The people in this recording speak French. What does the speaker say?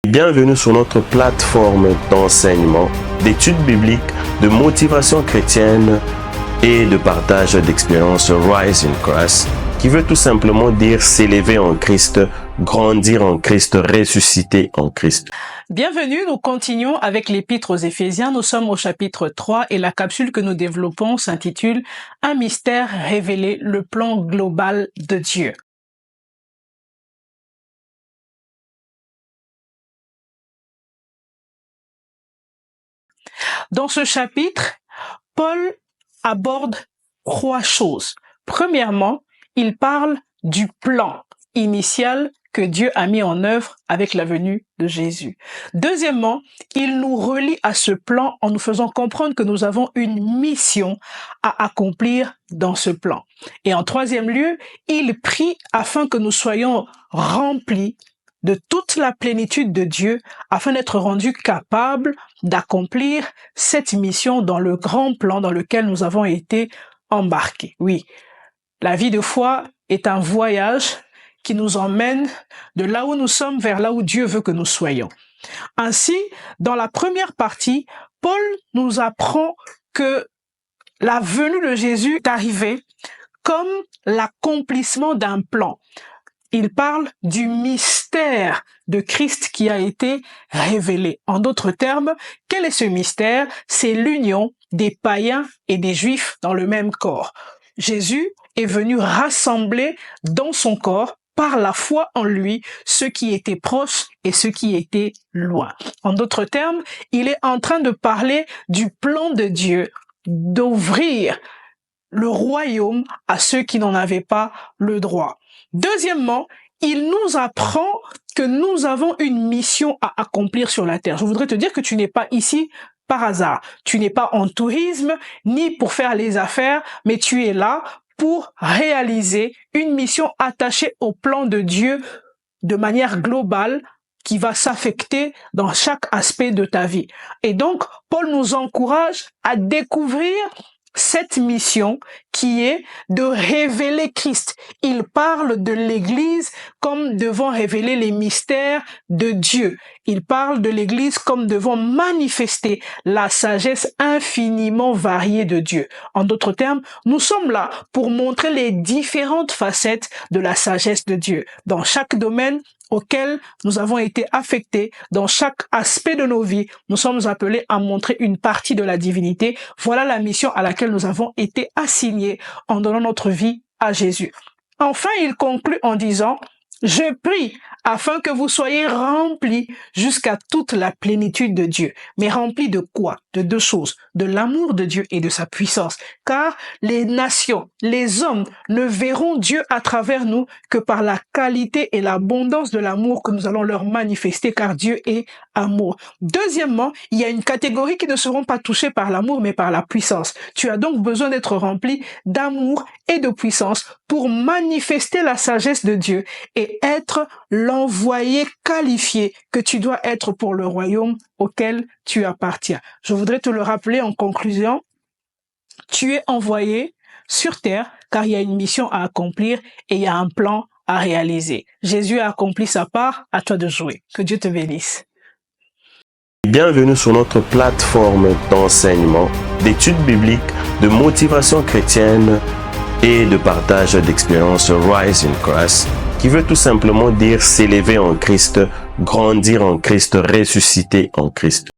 Bienvenue sur notre plateforme d'enseignement, d'études bibliques, de motivation chrétienne et de partage d'expériences Rise in Christ, qui veut tout simplement dire s'élever en Christ, grandir en Christ, ressusciter en Christ. Bienvenue, nous continuons avec l'Épître aux Éphésiens. Nous sommes au chapitre 3 et la capsule que nous développons s'intitule « Un mystère révélé, le plan global de Dieu ». Dans ce chapitre, Paul aborde 3 choses. Premièrement, il parle du plan initial que Dieu a mis en œuvre avec la venue de Jésus. Deuxièmement, il nous relie à ce plan en nous faisant comprendre que nous avons une mission à accomplir dans ce plan. Et en troisième lieu, il prie afin que nous soyons remplis de toute la plénitude de Dieu afin d'être rendus capables d'accomplir cette mission dans le grand plan dans lequel nous avons été embarqués. Oui, la vie de foi est un voyage qui nous emmène de là où nous sommes vers là où Dieu veut que nous soyons. Ainsi, dans la première partie, Paul nous apprend que la venue de Jésus est arrivée comme l'accomplissement d'un plan. Il parle du mystère de Christ qui a été révélé. En d'autres termes, quel est ce mystère? C'est l'union des païens et des juifs dans le même corps. Jésus est venu rassembler dans son corps, par la foi en lui, ceux qui étaient proches et ceux qui étaient loin. En d'autres termes, il est en train de parler du plan de Dieu, d'ouvrir le royaume à ceux qui n'en avaient pas le droit. Deuxièmement, il nous apprend que nous avons une mission à accomplir sur la terre. Je voudrais te dire que tu n'es pas ici par hasard. Tu n'es pas en tourisme, ni pour faire les affaires, mais tu es là pour réaliser une mission attachée au plan de Dieu de manière globale qui va s'affecter dans chaque aspect de ta vie. Et donc, Paul nous encourage à découvrir cette mission qui est de révéler Christ. Il parle de l'Église comme devant révéler les mystères de Dieu. Il parle de l'Église comme devant manifester la sagesse infiniment variée de Dieu. En d'autres termes, nous sommes là pour montrer les différentes facettes de la sagesse de Dieu. Dans chaque domaine auquel nous avons été affectés, dans chaque aspect de nos vies, nous sommes appelés à montrer une partie de la divinité. Voilà la mission à laquelle nous avons été assignés en donnant notre vie à Jésus. Enfin, il conclut en disant « Je prie afin que vous soyez remplis jusqu'à toute la plénitude de Dieu. » Mais remplis de quoi? De 2 choses, de l'amour de Dieu et de sa puissance. Car les nations, les hommes ne verront Dieu à travers nous que par la qualité et l'abondance de l'amour que nous allons leur manifester, car Dieu est amour. Deuxièmement, il y a une catégorie qui ne seront pas touchées par l'amour, mais par la puissance. Tu as donc besoin d'être rempli d'amour et de puissance pour manifester la sagesse de Dieu et être l'envoyé qualifié que tu dois être pour le royaume auquel tu appartiens. Je voudrais te le rappeler en conclusion. Tu es envoyé sur terre car il y a une mission à accomplir et il y a un plan à réaliser. Jésus a accompli sa part, à toi de jouer. Que Dieu te bénisse. Bienvenue sur notre plateforme d'enseignement, d'études bibliques, de motivation chrétienne et de partage d'expériences Rise in Christ, qui veut tout simplement dire s'élever en Christ, grandir en Christ, ressusciter en Christ.